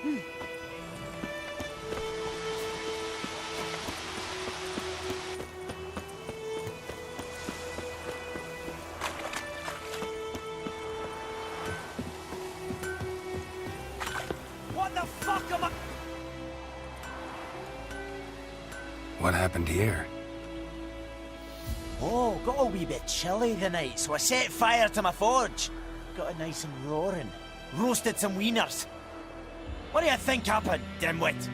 What the fuck am I... What happened here? Oh, got a wee bit chilly the night, so I set fire to my forge. Got it nice and roaring. Roasted some wieners. What do you think happened, dimwit?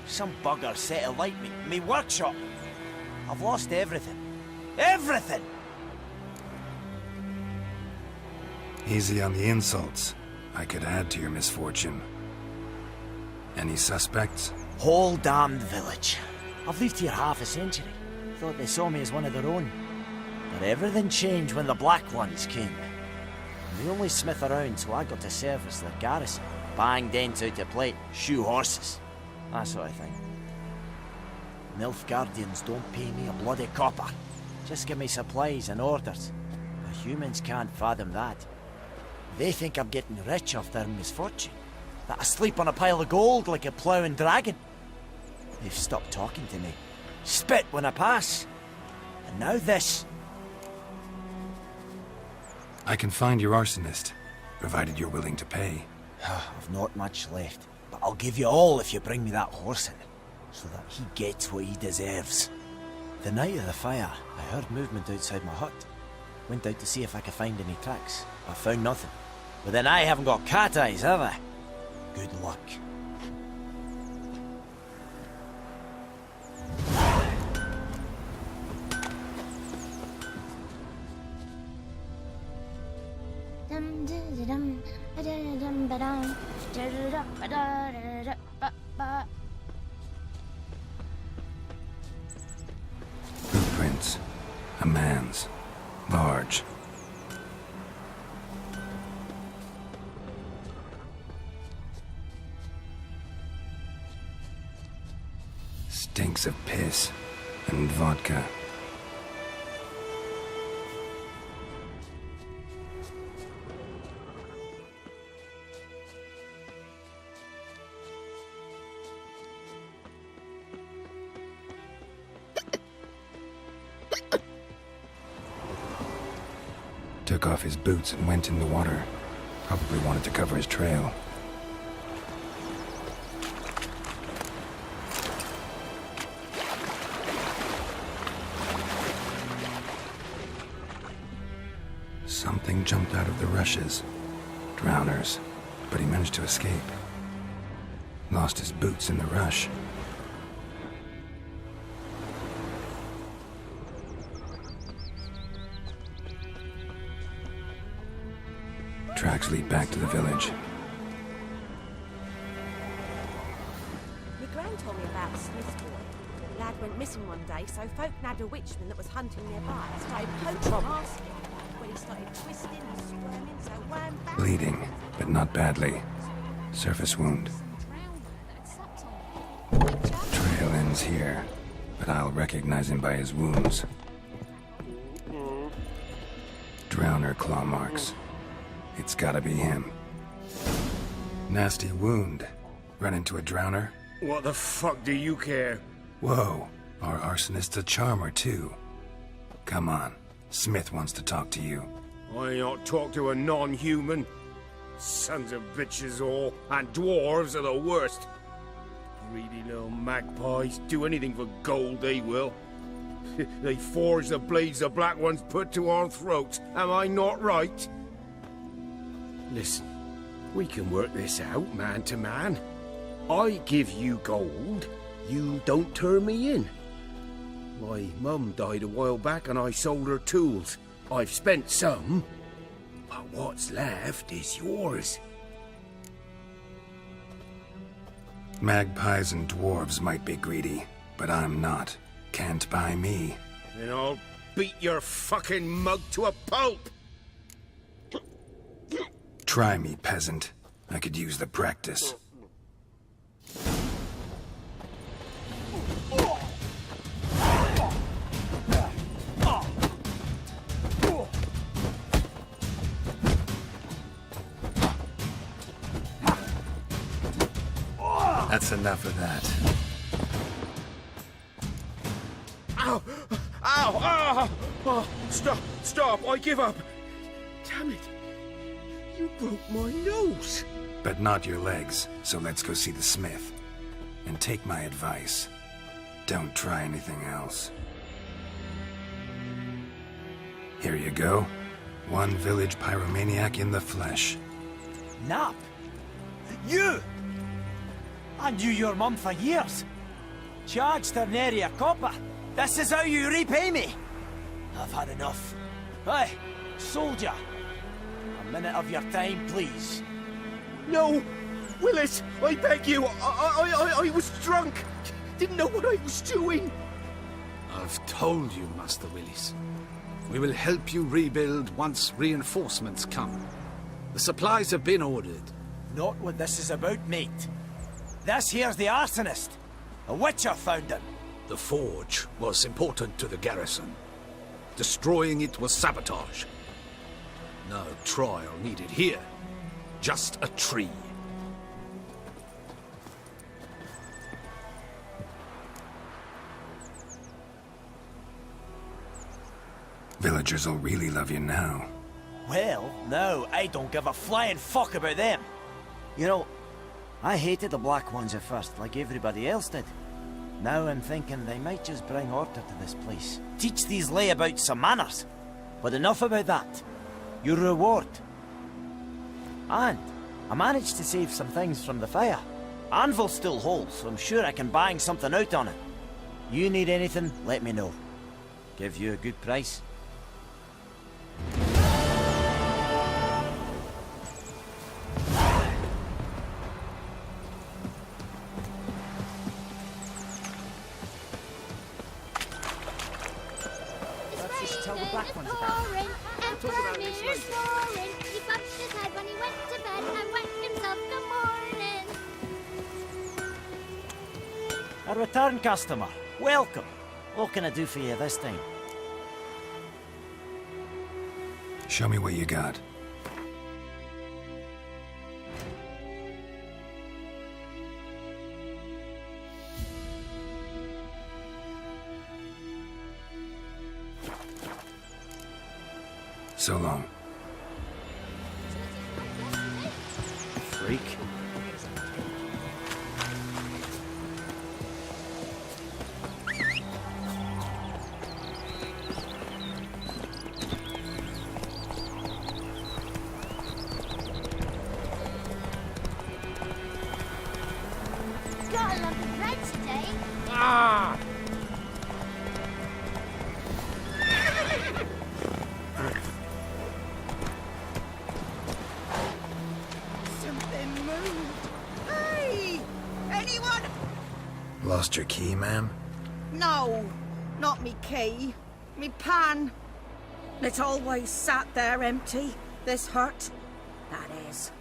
Some bugger set alight me workshop. I've lost everything. Everything! Easy on the insults. I could add to your misfortune. Any suspects? Whole damned village. I've lived here half a century. Thought they saw me as one of their own. But everything changed when the Black Ones came. The only smith around, so I got to serve as their garrison. Bang dents out to plate, shoe horses. That sort of thing. Nilfgaardians don't pay me a bloody copper. Just give me supplies and orders. The humans can't fathom that. They think I'm getting rich off their misfortune. That I sleep on a pile of gold like a ploughing dragon. They've stopped talking to me. Spit when I pass. And now this. I can find your arsonist, provided you're willing to pay. I've not much left, but I'll give you all if you bring me that horse in, so that he gets what he deserves. The night of the fire, I heard movement outside my hut. Went out to see if I could find any tracks. I found nothing. But then I haven't got cat eyes, have I? Good luck. Footprints. A man's. Large. Stinks of piss and vodka. Took off his boots and went in the water. Probably wanted to cover his trail. Something jumped out of the rushes. Drowners. But he managed to escape. Lost his boots in the rush. Tracks lead back to the village. My gran told me about Smith's boy. Lad went missing one day, so folk nabbed a witchman that was hunting nearby. Started poaching asking. When he started twisting and squirming, so wham bam. Bleeding, but not badly. Surface wound. Trail ends here, but I'll recognize him by his wounds. Drowner claw marks. It's gotta be him. Nasty wound. Run into a drowner? What the fuck do you care? Whoa, our arsonist's a charmer too. Come on, Smith wants to talk to you. I ain't not talk to a non-human. Sons of bitches all, and dwarves are the worst. Greedy little magpies, do anything for gold they will. They forge the blades the Black Ones put to our throats, am I not right? Listen, we can work this out man to man. I give you gold, you don't turn me in. My mum died a while back and I sold her tools. I've spent some, but what's left is yours. Magpies and dwarves might be greedy, but I'm not. Can't buy me. Then I'll beat your fucking mug to a pulp! Try me, peasant. I could use the practice. That's enough of that. Ow! Ow! Ah! Oh, stop! Stop! I give up! Damn it! You broke my nose! But not your legs, so let's go see the smith. And take my advice. Don't try anything else. Here you go. One village pyromaniac in the flesh. Nap? You? I knew your mum for years. Charged her nary a copper. This is how you repay me. I've had enough. Hey, soldier. A minute of your time, please. No! Willis, I beg you! I was drunk! Didn't know what I was doing! I've told you, Master Willis. We will help you rebuild once reinforcements come. The supplies have been ordered. Not what this is about, mate. This here's the arsonist. A witcher found him. The forge was important to the garrison. Destroying it was sabotage. No trial needed here. Just a tree. Villagers will really love you now. Well, no, I don't give a flying fuck about them. You know, I hated the Black Ones at first, like everybody else did. Now I'm thinking they might just bring order to this place. Teach these layabouts some manners. But enough about that. Your reward. And I managed to save some things from the fire. Anvil still holds, so I'm sure I can bang something out on it. You need anything, let me know. Give you a good price. Tell the Black Ones about it. And Vermeer's roaring. He bumped his head when he went to bed and went himself good morning. A return customer. Welcome. What can I do for you this time? Show me what you got. So long. Freak. Got a lump of bread today. Ah! Something moved. Hey! Anyone? Lost your key, ma'am? No, not me key. Me pan. It's always sat there empty, this hut. That is,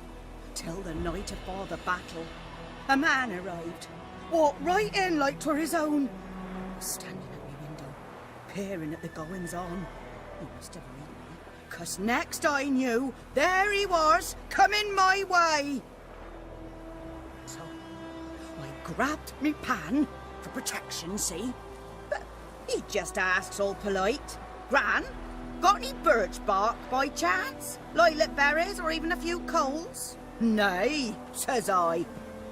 till the night afore the battle. A man arrived, walked right in like 'twere his own. Standing at me window, peering at the goings-on. He must have read me, 'cause next I knew, there he was, coming my way. So, I grabbed me pan, for protection, see? But he just asks all polite, Gran, got any birch bark by chance? Lilac berries or even a few coals? Nay, says I.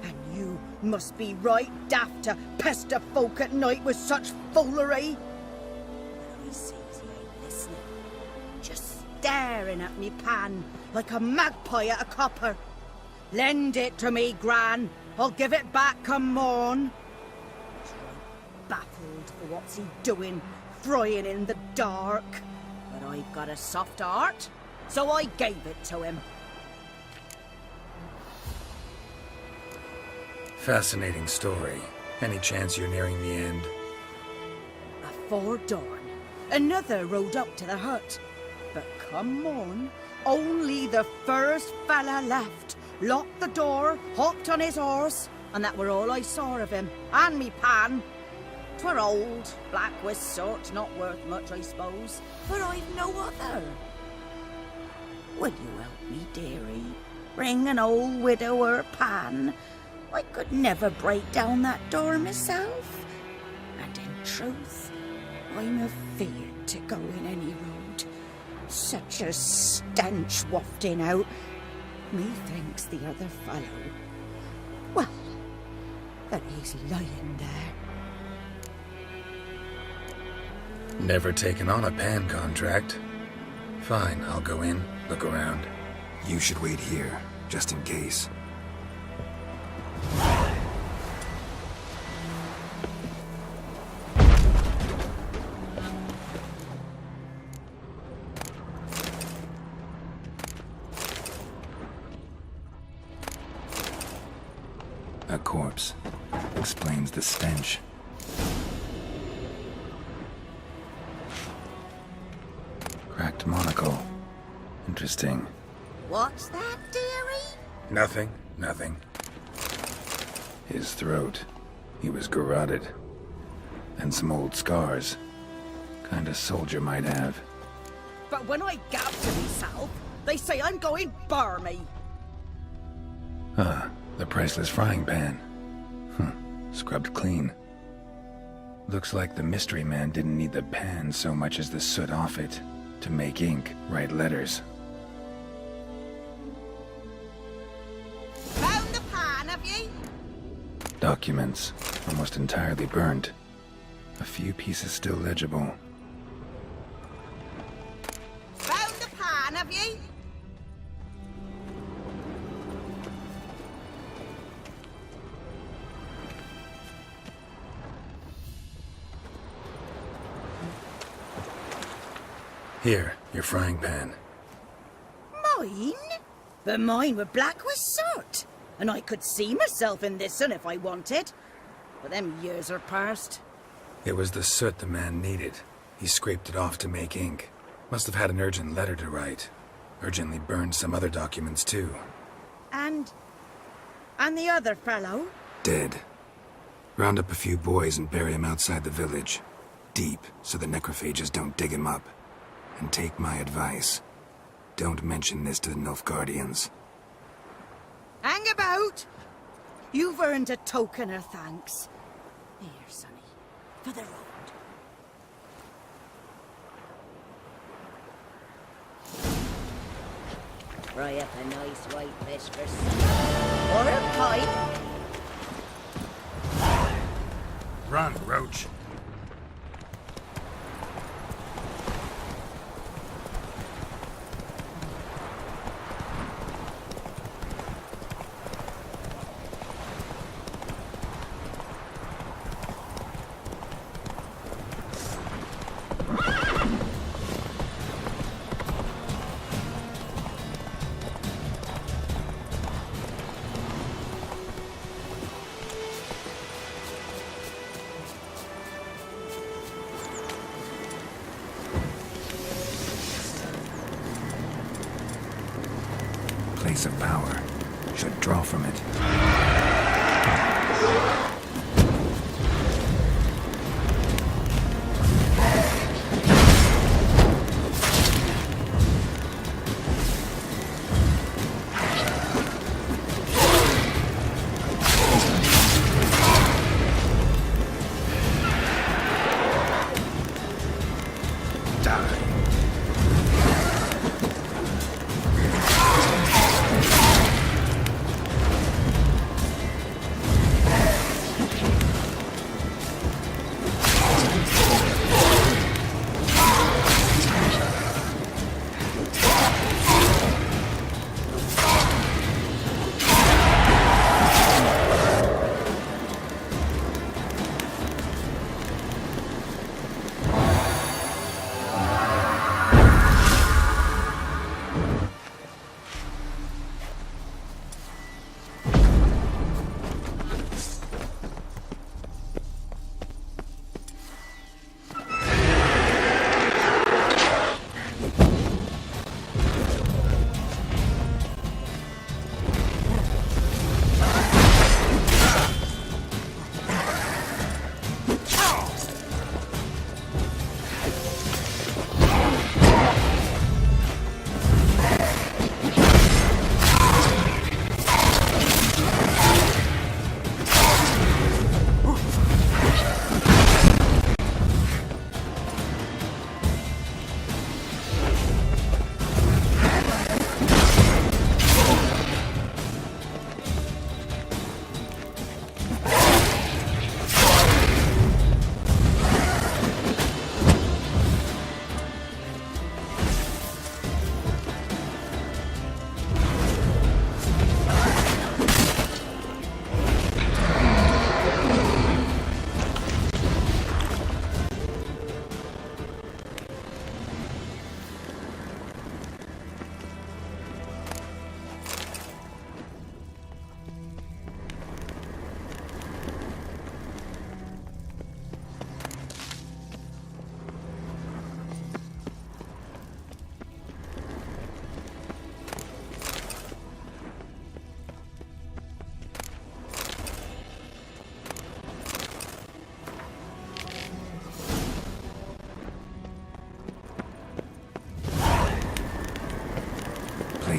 And you must be right daft to pester folk at night with such foolery. But I sees he ain't listening. Just staring at me pan like a magpie at a copper. Lend it to me, Gran. I'll give it back come morn. He's right baffled for what's he doing, frying in the dark. But I've got a soft heart, so I gave it to him. Fascinating story. Any chance you're nearing the end? Afore dawn, another rode up to the hut. But come morn, only the first fella left. Locked the door, hopped on his horse, and that were all I saw of him. And me pan. 'Twere old, black with sort, not worth much, I suppose. But I've no other. Will you help me, dearie? Bring an old widower pan. I could never break down that door myself. And in truth, I'm afeard to go in any road. Such a stench wafting out. Methinks the other fellow, well, that he's lying there. Never taken on a pan contract. Fine, I'll go in, look around. You should wait here, just in case. A corpse. Explains the stench. Cracked monocle. Interesting. What's that, dearie? Nothing. His throat. He was garroted. And some old scars. Kind of soldier might have. But when I gab to myself, they say I'm going barmy. The priceless frying pan. Scrubbed clean. Looks like the mystery man didn't need the pan so much as the soot off it to make ink, write letters. Found the pan, have ye? Documents, almost entirely burnt. A few pieces still legible. Found the pan, have ye? Here, your frying pan. Mine? But mine were black with soot. And I could see myself in this one if I wanted. But them years are past. It was the soot the man needed. He scraped it off to make ink. Must have had an urgent letter to write. Urgently burned some other documents too. And the other fellow? Dead. Round up a few boys and bury him outside the village. Deep, so the necrophages don't dig him up. And take my advice. Don't mention this to the Nilfgaardians. Hang about! You've earned a token of thanks. Here, sonny, for the road. Fry up a nice white fish for supper. Or a pipe. Run, Roach. Place of power. Should draw from it.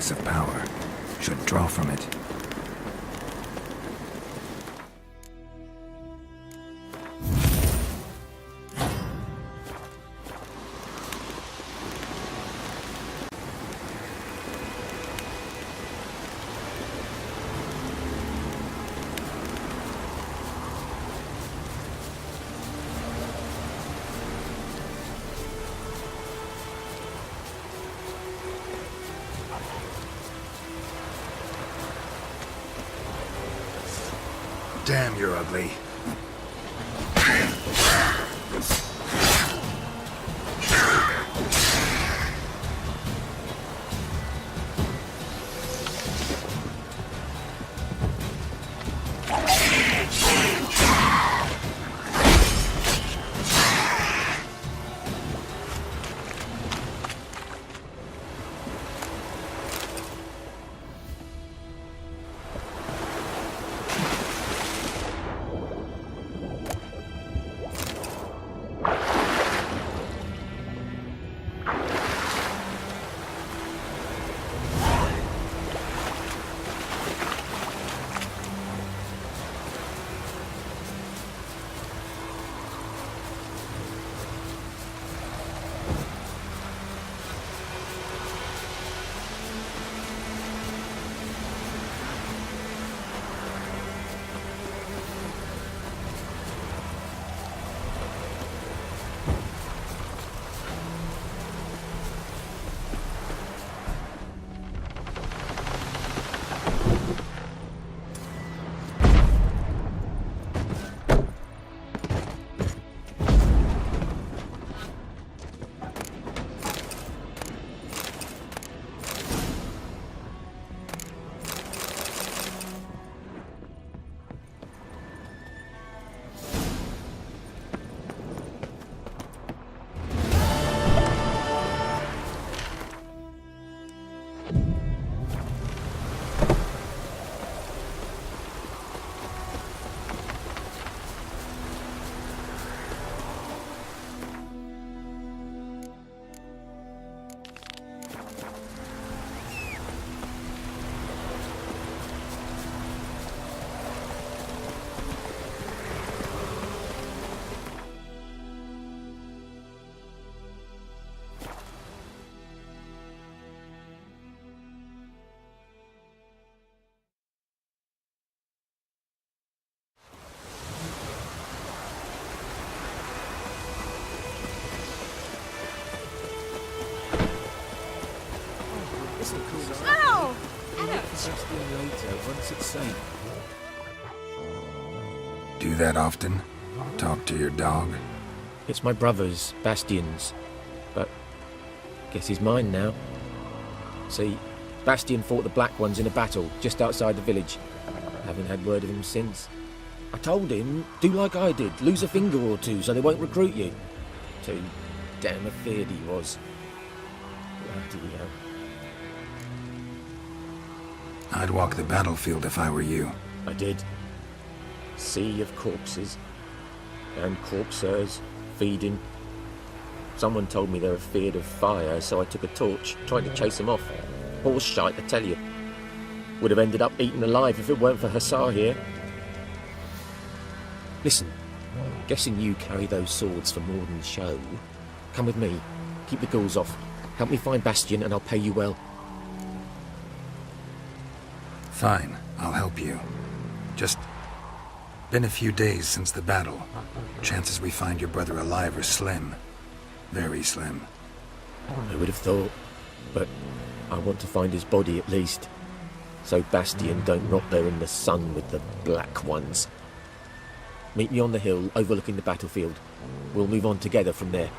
place of power. Should draw from it. Damn, you're ugly. Ow! Once it's safe. Do that often? Talk to your dog? It's my brother's, Bastion's, but guess he's mine now. See, Bastion fought the Black Ones in a battle just outside the village. Haven't had word of him since. I told him, do like I did, lose a finger or two so they won't recruit you. Too damn afeard he was. Bloody hell. I'd walk the battlefield if I were you. I did. Sea of corpses. And corpsers, feeding. Someone told me they were feared of fire, so I took a torch, tried to chase them off. Horse shite, I tell you. Would have ended up eaten alive if it weren't for Hussar here. Listen, guessing you carry those swords for more than show. Come with me. Keep the ghouls off. Help me find Bastion and I'll pay you well. Fine, I'll help you. Just been a few days since the battle. Chances we find your brother alive are slim. Very slim. I would have thought, but I want to find his body at least. So Bastion don't rot there in the sun with the Black Ones. Meet me on the hill overlooking the battlefield. We'll move on together from there.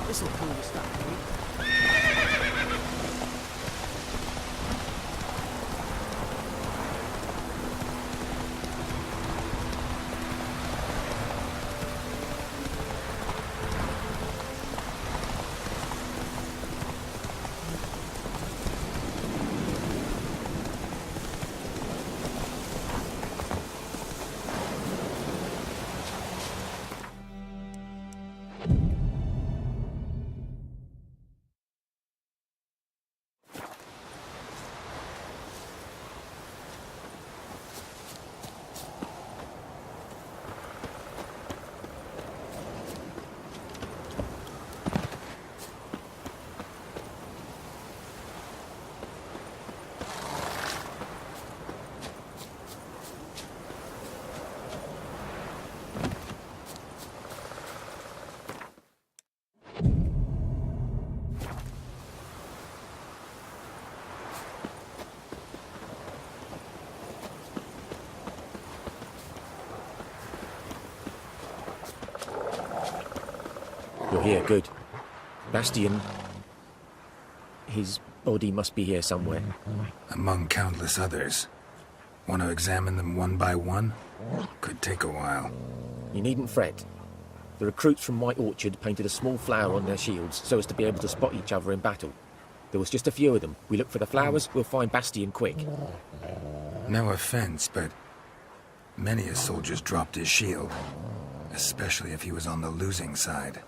This'll cool the stuff. here, good. Bastion... His body must be here somewhere. Among countless others. Want to examine them one by one? Could take a while. You needn't fret. The recruits from White Orchard painted a small flower on their shields so as to be able to spot each other in battle. There was just a few of them. We look for the flowers, we'll find Bastion quick. No offense, but many a soldier's dropped his shield. Especially if he was on the losing side.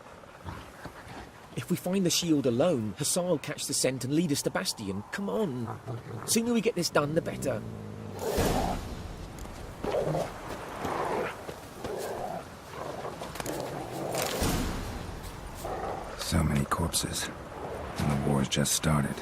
If we find the shield alone, Hussar will catch the scent and lead us to Bastion. Come on. Sooner we get this done, the better. So many corpses. And the war's just started.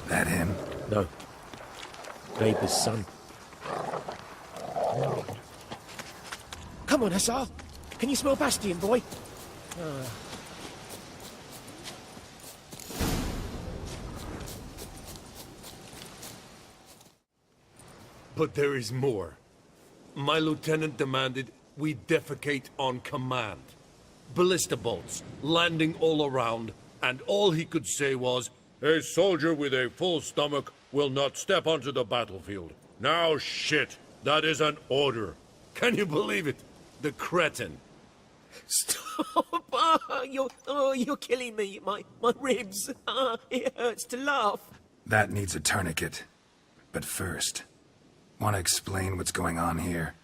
That him? No. Neighbour's son. Come on, Hussar. Can you smell Bastion, boy? But there is more. My lieutenant demanded we defecate on command. Ballista bolts, landing all around, and all he could say was, "A soldier with a full stomach will not step onto the battlefield." Now shit, that is an order. Can you believe it? The cretin. Stop! You're killing me. My ribs. It hurts to laugh. That needs a tourniquet. But first, want to explain what's going on here?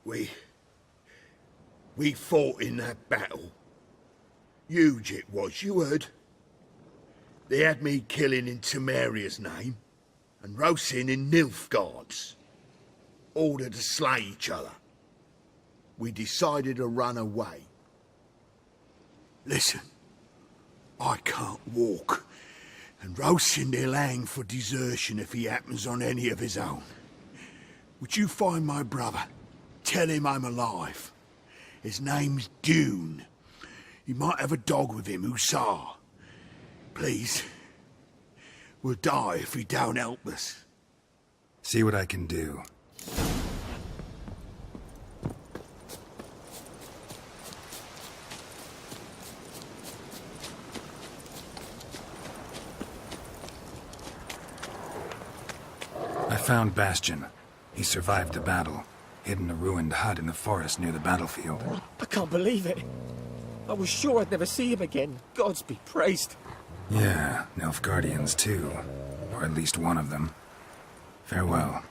We fought in that battle. Huge it was, you heard. They had me killing in Temeria's name, and roasting in Nilfgaard's. Ordered to slay each other. We decided to run away. Listen, I can't walk, and Rosin they'll hang for desertion if he happens on any of his own. Would you find my brother? Tell him I'm alive. His name's Dune. He might have a dog with him, Hussar. Please. We'll die if he don't help us. See what I can do. I found Bastion. He survived the battle, hid in a ruined hut in the forest near the battlefield. I can't believe it. I was sure I'd never see him again. Gods be praised. Yeah, Nilfgaardians too. Or at least one of them. Farewell.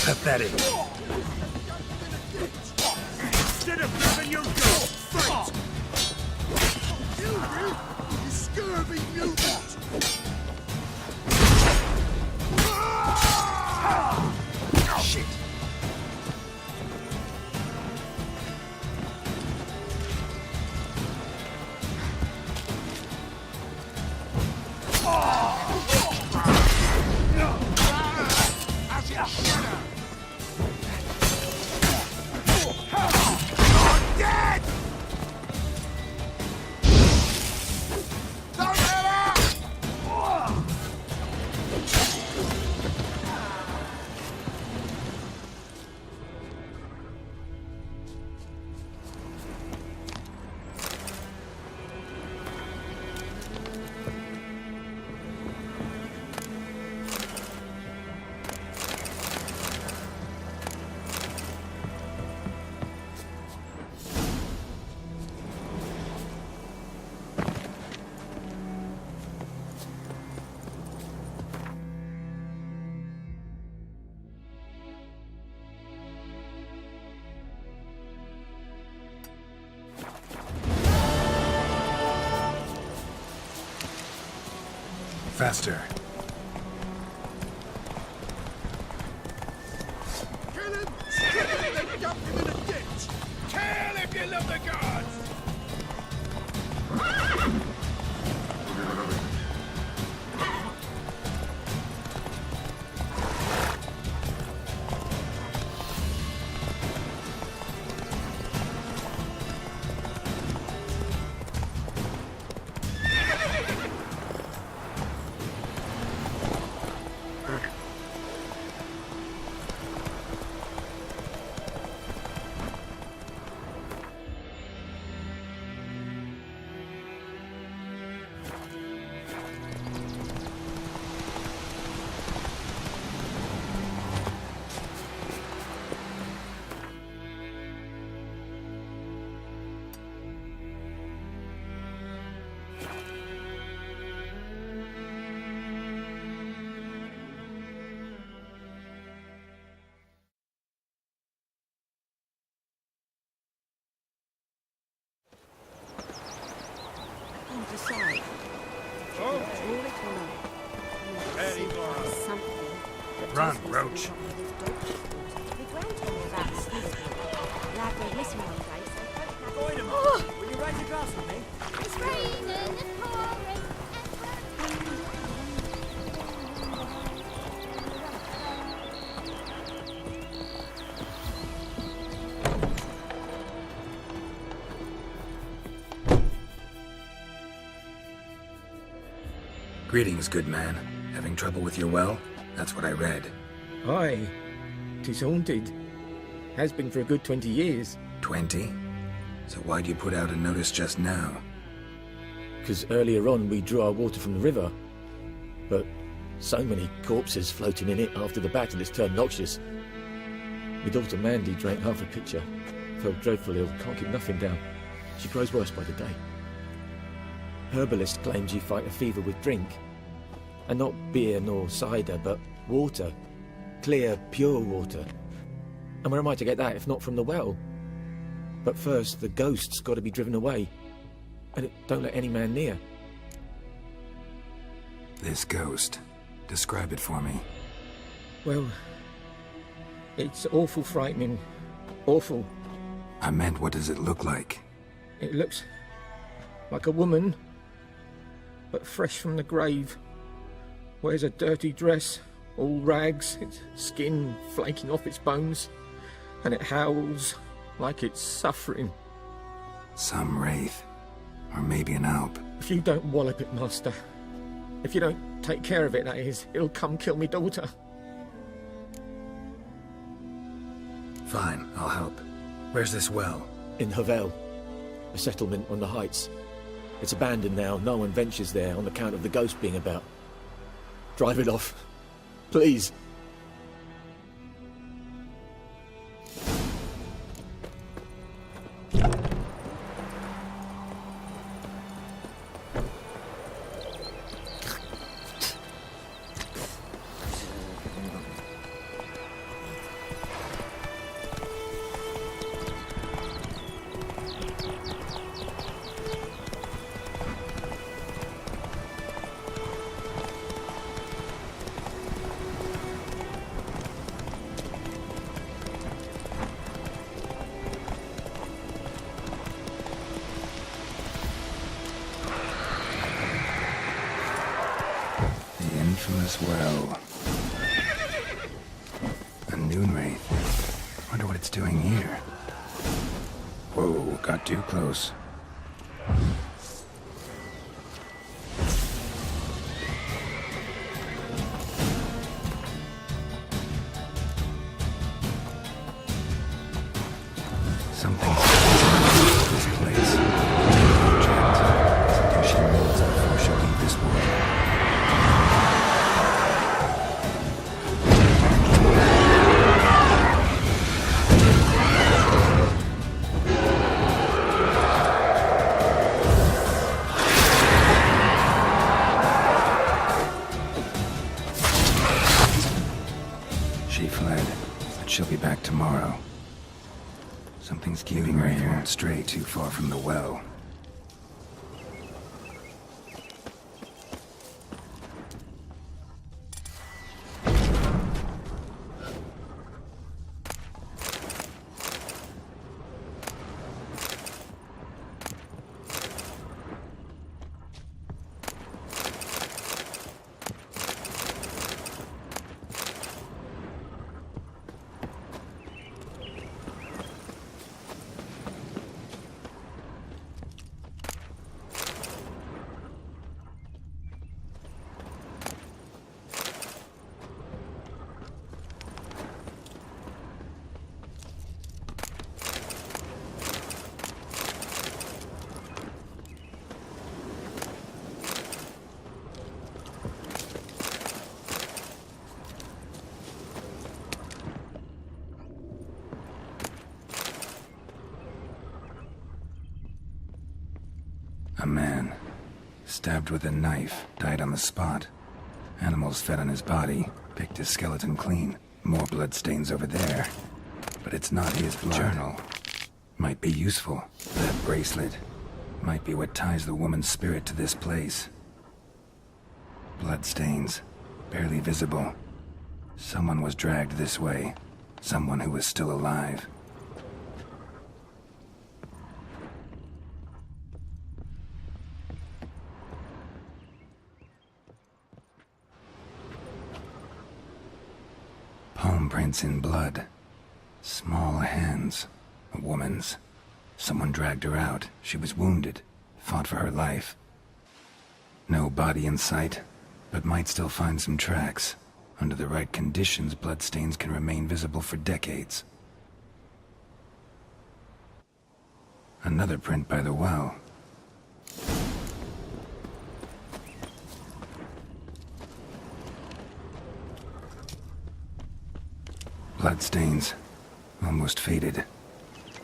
Pathetic. Instead of grabbing your gun, fight! You scurvy mutant! Shit. Faster. Kill him! Kill him and dump him in a ditch! Kill if you love the gods! Decide. Oh. Draw it or not. Very well. Something. that Run, tells us Roach. what way this dog should. My grand told me about Smithfield. Lad went missing one day, so folk had... Boydham, will you ride your grass with me? It's raining and pouring and Greetings, good man. Having trouble with your well? That's what I read. Aye, 'tis haunted. Has been for a good 20 years. 20? So why'd you put out a notice just now? Because earlier on we drew our water from the river. But so many corpses floating in it after the battle it's turned noxious. My daughter Mandy drank half a pitcher. Felt dreadful ill, can't keep nothing down. She grows worse by the day. Herbalist claims you fight a fever with drink. And not beer nor cider, but water. Clear, pure water. And where am I to get that if not from the well? But first, the ghost's got to be driven away. And it don't let any man near. This ghost. Describe it for me. Well, it's awful frightening. Awful. I meant, what does it look like? It looks like a woman, but fresh from the grave. Wears a dirty dress, all rags, its skin flaking off its bones, and it howls like it's suffering. Some wraith. Or maybe an alp. If you don't wallop it, Master, if you don't take care of it, that is, it'll come kill me daughter. Fine, I'll help. Where's this well? In Havel, a settlement on the heights. It's abandoned now, no one ventures there on account of the ghost being about. Drive it off, please. infamous well. A Noonwraith. Wonder what it's doing here. Whoa, got too close. Something's this place. Object. Something she needs before she leaves this world. She fled, but she'll be back tomorrow. Something's keeping her here. Won't stray too far from the well. A man, stabbed with a knife, died on the spot. Animals fed on his body, picked his skeleton clean. More bloodstains over there. But it's not his blood. Journal. Might be useful. That bracelet might be what ties the woman's spirit to this place. Bloodstains, barely visible. Someone was dragged this way. Someone who was still alive. Palm prints in blood. Small hands. A woman's. Someone dragged her out. She was wounded. Fought for her life. No body in sight, but might still find some tracks. Under the right conditions, bloodstains can remain visible for decades. Another print by the well. Bloodstains. Almost faded.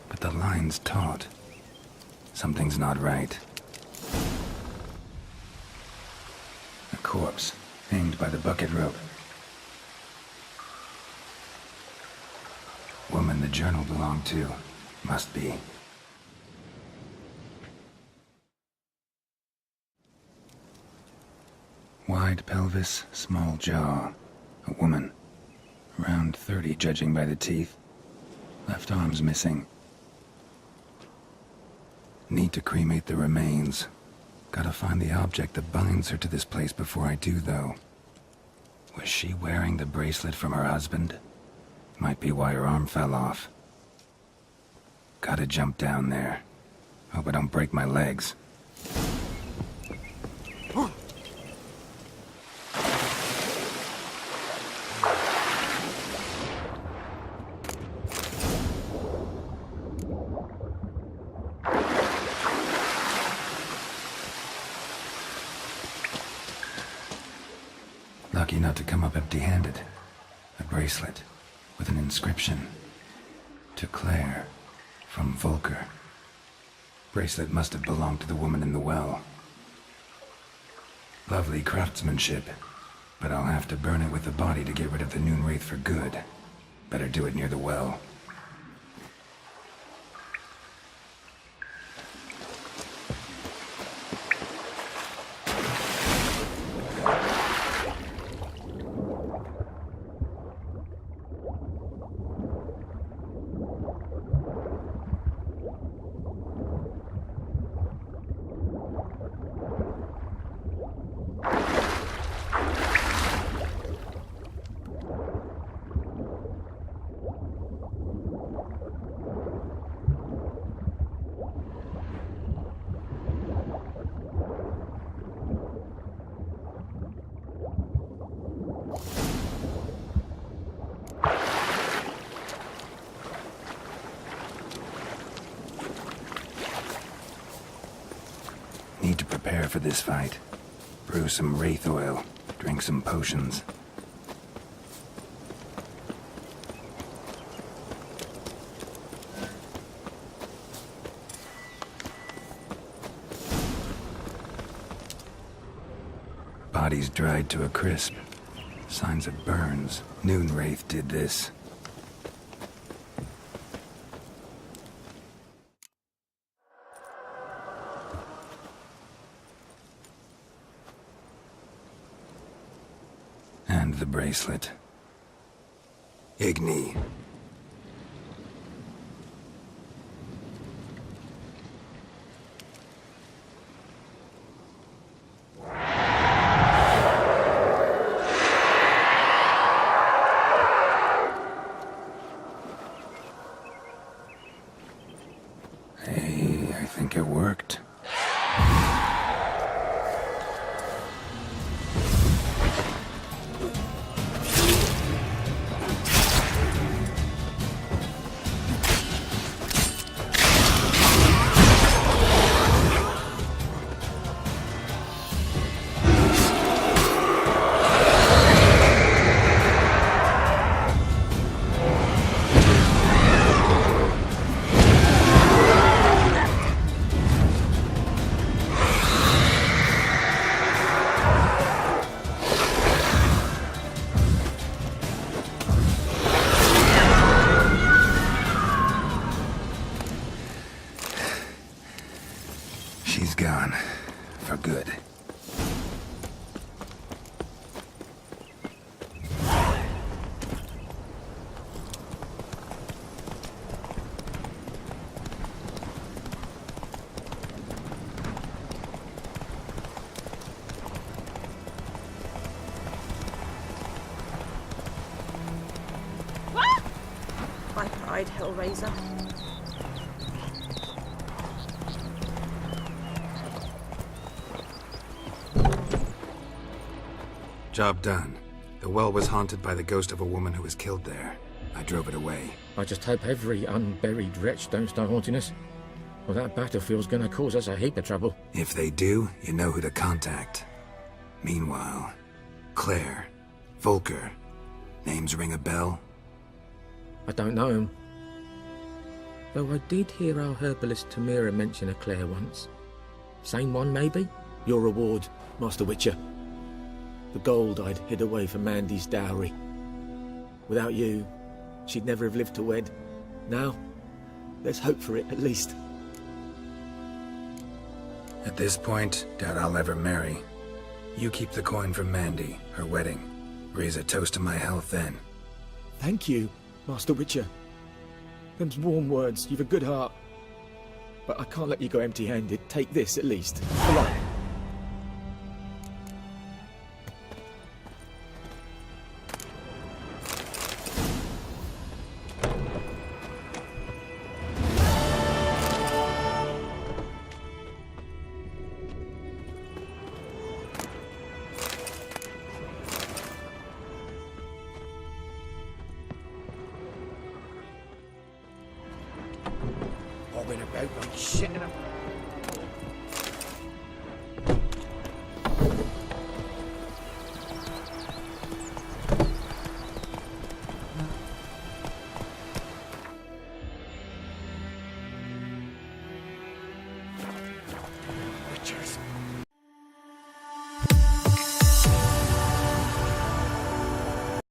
But the line's taut. Something's not right. A corpse, hanged by the bucket rope. Woman the journal belonged to. Must be. Wide pelvis, small jaw. A woman. Around 30, judging by the teeth. Left arm's missing. Need to cremate the remains. Gotta find the object that binds her to this place before I do, though. Was she wearing the bracelet from her husband? Might be why her arm fell off. Gotta jump down there. Hope I don't break my legs. Lucky not to come up empty-handed. A bracelet with an inscription. To Claire, from Volker. Bracelet must have belonged to the woman in the well. Lovely craftsmanship, but I'll have to burn it with the body to get rid of the Noonwraith for good. Better do it near the well. prepare for this fight. Brew some wraith oil, drink some potions. Bodies dried to a crisp. Signs of burns. Noon Wraith did this. And the bracelet. Igni. Hey, I think it worked. She's gone. For good. I cried, Hellraiser. Job done. The well was haunted by the ghost of a woman who was killed there. I drove it away. I just hope every unburied wretch don't start haunting us. Well, that battlefield's gonna cause us a heap of trouble. If they do, you know who to contact. Meanwhile, Claire, Volker, names ring a bell? I don't know him. Though I did hear our herbalist Tamira mention a Claire once. Same one, maybe? Your reward, Master Witcher. The gold I'd hid away for Mandy's dowry. Without you, she'd never have lived to wed. Now, there's hope for it, at least. At this point, doubt I'll ever marry. You keep the coin from Mandy, her wedding. Raise a toast to my health then. Thank you, Master Witcher. Them's warm words, you've a good heart. But I can't let you go empty-handed. Take this, at least. Come on. Bobbing about like shit in a...